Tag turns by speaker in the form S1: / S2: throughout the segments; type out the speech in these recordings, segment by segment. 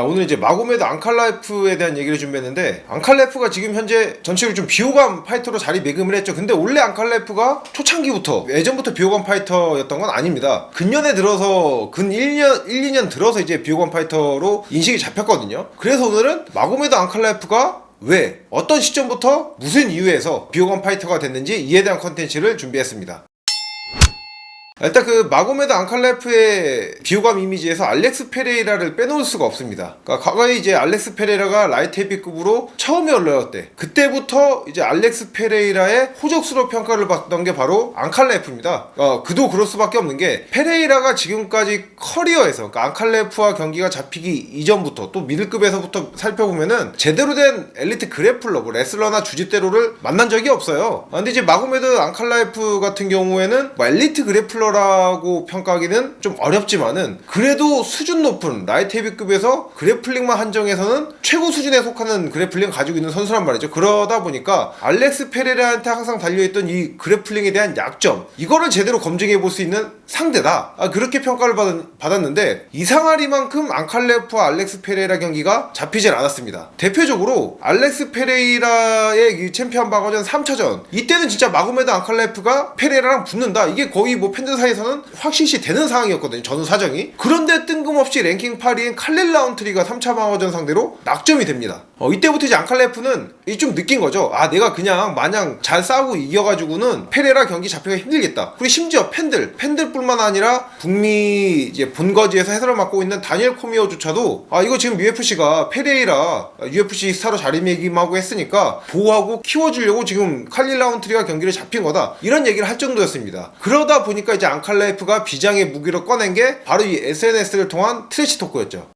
S1: 오늘 이제 마고메드 앙칼라이프에 대한 얘기를 준비했는데, 앙칼라이프가 지금 현재 전체적으로 좀 비호감 파이터로 자리매김을 했죠. 근데 원래 앙칼라이프가 초창기부터 예전부터 비호감 파이터였던 건 아닙니다. 근년에 들어서 근 1년, 2년 들어서 이제 비호감 파이터로 인식이 잡혔거든요. 그래서 오늘은 마고메드 앙칼라이프가 왜, 어떤 시점부터 무슨 이유에서 비호감 파이터가 됐는지 이에 대한 컨텐츠를 준비했습니다. 일단 그 마고메드 앙칼라이프의 비호감 이미지에서 알렉스 페레이라를 빼놓을 수가 없습니다. 그러니까 과거에 이제 알렉스 페레이라가 라이트 헤비급으로 처음에 올라올 때, 그때부터 이제 알렉스 페레이라의 호적수로 평가를 받던 게 바로 앙칼라이프입니다. 그도 그럴 수밖에 없는 게, 페레이라가 지금까지 커리어에서, 그러니까 앙칼라이프와 경기가 잡히기 이전부터 또 미들급에서부터 살펴보면은 제대로 된 엘리트 그래플러, 뭐 레슬러나 주짓대로를 만난 적이 없어요. 근데 이제 마고메드 앙칼라이프 같은 경우에는 뭐 엘리트 그래플러 라고 평가하기는 좀 어렵지만은 그래도 수준 높은 라이트 헤비급에서 그래플링만 한정해서는 최고 수준에 속하는 그래플링을 가지고 있는 선수란 말이죠. 그러다 보니까 알렉스 페레라한테 항상 달려있던 이 그래플링에 대한 약점, 이거를 제대로 검증해 볼 수 있는 상대다, 그렇게 평가를 받았는데, 이상하리만큼 앙칼라이프와 알렉스 페레이라 경기가 잡히질 않았습니다. 대표적으로 알렉스 페레이라의 이 챔피언 방어전 3차전, 이때는 진짜 마고메드 앙칼라이프가 페레이라랑 붙는다, 이게 거의 뭐 팬들 사이에서는 확실시 되는 상황이었거든요, 전후 사정이. 그런데 뜬금없이 랭킹 8위인 칼릴 라운트리가 3차 방어전 상대로 낙점이 됩니다. 이때부터 이제 앙칼라이프는 좀 느낀 거죠. 내가 그냥 마냥 잘 싸우고 이겨가지고는 페레라 경기 잡히기가 힘들겠다. 그리고 심지어 팬들뿐만 아니라 북미 이제 본거지에서 해설을 맡고 있는 다니엘 코미오조차도 이거 지금 UFC가 페레이라 UFC 스타로 자리매김하고 했으니까 보호하고 키워주려고 지금 칼릴 라운트리가 경기를 잡힌 거다, 이런 얘기를 할 정도였습니다. 그러다 보니까 이제 앙칼라이프가 비장의 무기로 꺼낸 게 바로 이 SNS를 통한 트래시 토크였죠.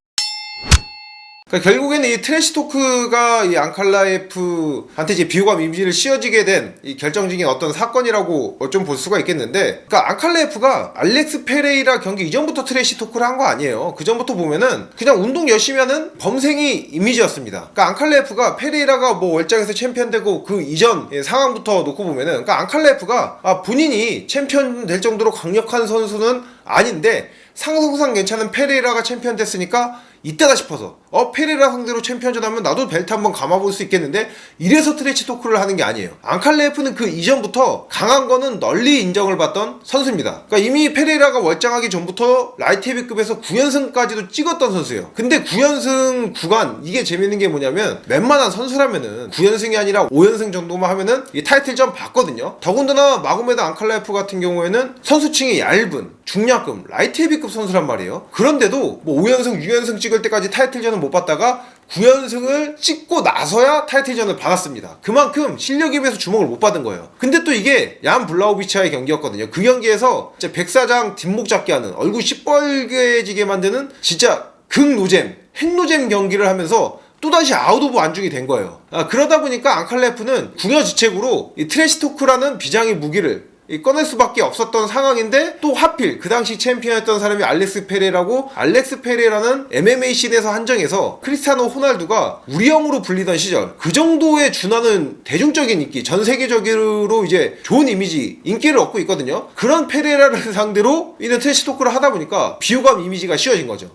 S1: 그러니까 결국에는 이 트래시 토크가 이 앙칼라이프한테 이제 비호감 이미지를 씌워지게 된 이 결정적인 어떤 사건이라고 좀 볼 수가 있겠는데, 그러니까 앙칼라이프가 알렉스 페레이라 경기 이전부터 트래시 토크를 한 거 아니에요. 그 전부터 보면은 그냥 운동 열심히 하는 범생이 이미지였습니다. 그러니까 앙칼라이프가 페레이라가 뭐 월장에서 챔피언 되고 그 이전 상황부터 놓고 보면은, 그러니까 앙칼라이프가 본인이 챔피언 될 정도로 강력한 선수는 아닌데 상성상 괜찮은 페레이라가 챔피언 됐으니까 이때다 싶어서 페레이라 상대로 챔피언전 하면 나도 벨트 한번 감아볼 수 있겠는데, 이래서 트래시 토크를 하는 게 아니에요. 앙칼라이프는 그 이전부터 강한 거는 널리 인정을 받던 선수입니다. 그러니까 이미 페레이라가 월장하기 전부터 라이트 헤비급에서 9연승까지도 찍었던 선수예요. 근데 9연승 구간, 이게 재밌는 게 뭐냐면, 웬만한 선수라면은 9연승이 아니라 5연승 정도만 하면은 이 타이틀전 받거든요. 더군다나 마고메드 앙칼라이프 같은 경우에는 선수층이 얇은 중량급 라이트 헤비급 선수란 말이에요. 그런데도 뭐 5연승 6연승 찍을 때까지 타이틀전을 못 받다가 9연승을 찍고 나서야 타이틀전을 받았습니다. 그만큼 실력에 비해서 주목을 못 받은 거예요. 근데 또 이게 얀 블라우비치와의 경기였거든요. 그 경기에서 진짜 백사장 뒷목 잡게 하는, 얼굴 시뻘개지게 만드는 진짜 극노잼, 핵노잼 경기를 하면서 또다시 아웃 오브 안중이 된 거예요. 그러다 보니까 앙칼라이프는 궁여지책으로 이 트래시 토크라는 비장의 무기를 꺼낼 수밖에 없었던 상황인데, 또 하필 그 당시 챔피언이었던 사람이 알렉스 페레라고, 알렉스 페레라는 MMA 씬에서 한정해서 크리스티아노 호날두가 우리 형으로 불리던 시절, 그 정도에 준하는 대중적인 인기, 전 세계적으로 이제 좋은 이미지, 인기를 얻고 있거든요. 그런 페레라를 상대로 이런 트래시 토크를 하다 보니까 비호감 이미지가 씌워진 거죠.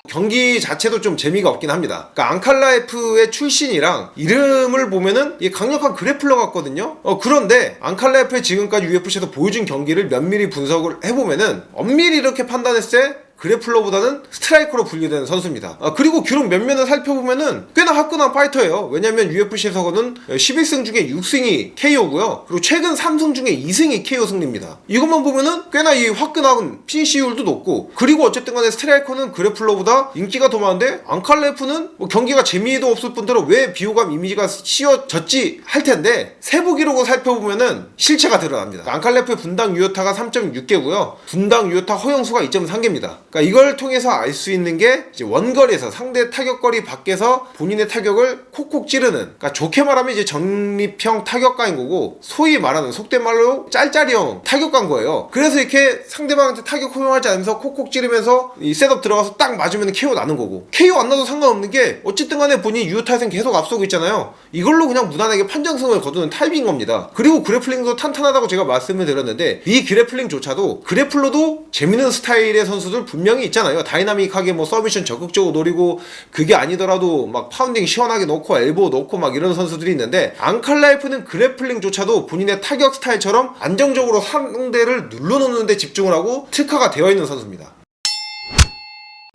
S1: 경기 자체도 좀 재미가 없긴 합니다. 그러니까 앙칼라이프의 출신이랑 이름을 보면은 이게 강력한 그래플러 같거든요. 그런데 앙칼라이프의 지금까지 UFC에서 보여준 경기를 면밀히 분석을 해보면은, 엄밀히 이렇게 판단했을 때 그래플러보다는 스트라이커로 분류되는 선수입니다. 그리고 기록 면면을 살펴보면은 꽤나 화끈한 파이터예요. 왜냐면 UFC에서는 11승 중에 6승이 KO고요. 그리고 최근 3승 중에 2승이 KO 승리입니다. 이것만 보면은 꽤나 이 화끈한 피니시율도 높고, 그리고 어쨌든 간에 스트라이커는 그래플러보다 인기가 더 많은데, 앙칼라이프는 뭐 경기가 재미도 없을 뿐더러 왜 비호감 이미지가 씌워졌지 할 텐데, 세부 기록을 살펴보면은 실체가 드러납니다. 앙칼라이프의 분당 유효타가 3.6개고요. 분당 유효타 허용수가 2.3개입니다. 그러니까 이걸 통해서 알 수 있는 게, 이제 원거리에서 상대 타격거리 밖에서 본인의 타격을 콕콕 찌르는, 그러니까 좋게 말하면 이제 전립형 타격가인 거고, 소위 말하는 속된 말로 짤짤이형 타격가인 거예요. 그래서 이렇게 상대방한테 타격 허용하지 않으면서 콕콕 찌르면서 이 셋업 들어가서 딱 맞으면 KO 나는 거고, KO 안 나도 상관없는 게 어쨌든 간에 본인이 유효타에서는 계속 앞서고 있잖아요. 이걸로 그냥 무난하게 판정승을 거두는 타입인 겁니다. 그리고 그래플링도 탄탄하다고 제가 말씀을 드렸는데, 이 그래플링조차도, 그래플러도 재밌는 스타일의 선수들 분명히 있잖아요. 다이나믹하게 뭐 서미션 적극적으로 노리고 그게 아니더라도 막 파운딩 시원하게 넣고 엘보 넣고 막 이런 선수들이 있는데 앙칼라이프는 그래플링조차도 본인의 타격 스타일처럼 안정적으로 상대를 눌러놓는 데 집중을 하고 특화가 되어 있는 선수입니다.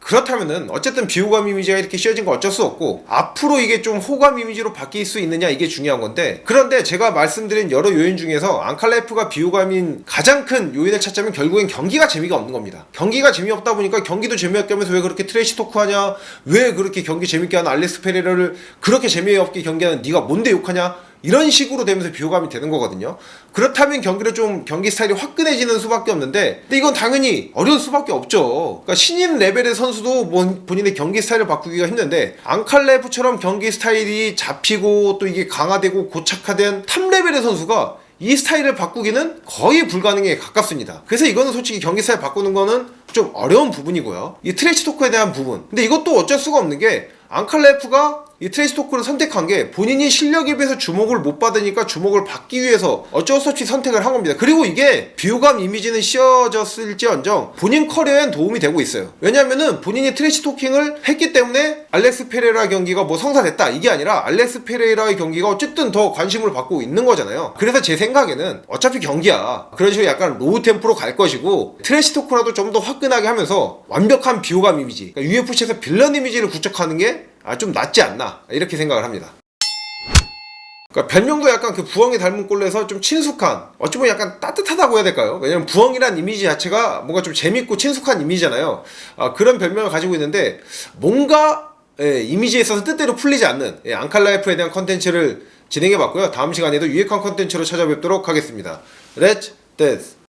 S1: 그렇다면은 어쨌든 비호감 이미지가 이렇게 씌워진 건 어쩔 수 없고 앞으로 이게 좀 호감 이미지로 바뀔 수 있느냐 이게 중요한 건데, 그런데 제가 말씀드린 여러 요인 중에서 앙칼라이프가 비호감인 가장 큰 요인을 찾자면 결국엔 경기가 재미가 없는 겁니다. 경기가 재미없다 보니까 경기도 재미없게 하면서 왜 그렇게 트래시 토크하냐, 왜 그렇게 경기 재밌게 하는 알렉스 페레라를 그렇게 재미없게 경기하는 네가 뭔데 욕하냐, 이런 식으로 되면서 비호감이 되는 거거든요. 그렇다면 경기를 좀 경기 스타일이 화끈해지는 수밖에 없는데, 근데 이건 당연히 어려울 수밖에 없죠. 그러니까 신인 레벨의 선수도 본인의 경기 스타일을 바꾸기가 힘든데, 앙칼라이프처럼 경기 스타일이 잡히고 또 이게 강화되고 고착화된 탑 레벨의 선수가 이 스타일을 바꾸기는 거의 불가능에 가깝습니다. 그래서 이거는 솔직히 경기 스타일 바꾸는 거는 좀 어려운 부분이고요. 이 트래시 토크에 대한 부분. 근데 이것도 어쩔 수가 없는 게, 앙칼라이프가 이 트래시 토크를 선택한 게 본인이 실력에 비해서 주목을 못 받으니까 주목을 받기 위해서 어쩔 수 없이 선택을 한 겁니다. 그리고 이게 비호감 이미지는 씌워졌을지언정 본인 커리어엔 도움이 되고 있어요. 왜냐면은 본인이 트래시 토킹을 했기 때문에 알렉스 페레이라 경기가 뭐 성사됐다 이게 아니라 알렉스 페레이라의 경기가 어쨌든 더 관심을 받고 있는 거잖아요. 그래서 제 생각에는 어차피 경기야, 그런 식으로 약간 로우 템포로 갈 것이고 트래시 토크라도 좀 더 화끈하게 하면서 완벽한 비호감 이미지, 그러니까 UFC에서 빌런 이미지를 구축하는 게 좀 낫지 않나 이렇게 생각을 합니다. 그러니까 별명도 약간 그 부엉이 닮은 꼴로 해서 좀 친숙한, 어찌 보면 약간 따뜻하다고 해야 될까요? 왜냐면 부엉이란 이미지 자체가 뭔가 좀 재밌고 친숙한 이미지잖아요. 그런 별명을 가지고 있는데 뭔가 이미지에 있어서 뜻대로 풀리지 않는 앙칼라이프에 대한 컨텐츠를 진행해봤고요. 다음 시간에도 유익한 컨텐츠로 찾아뵙도록 하겠습니다. 렛츠 댄스!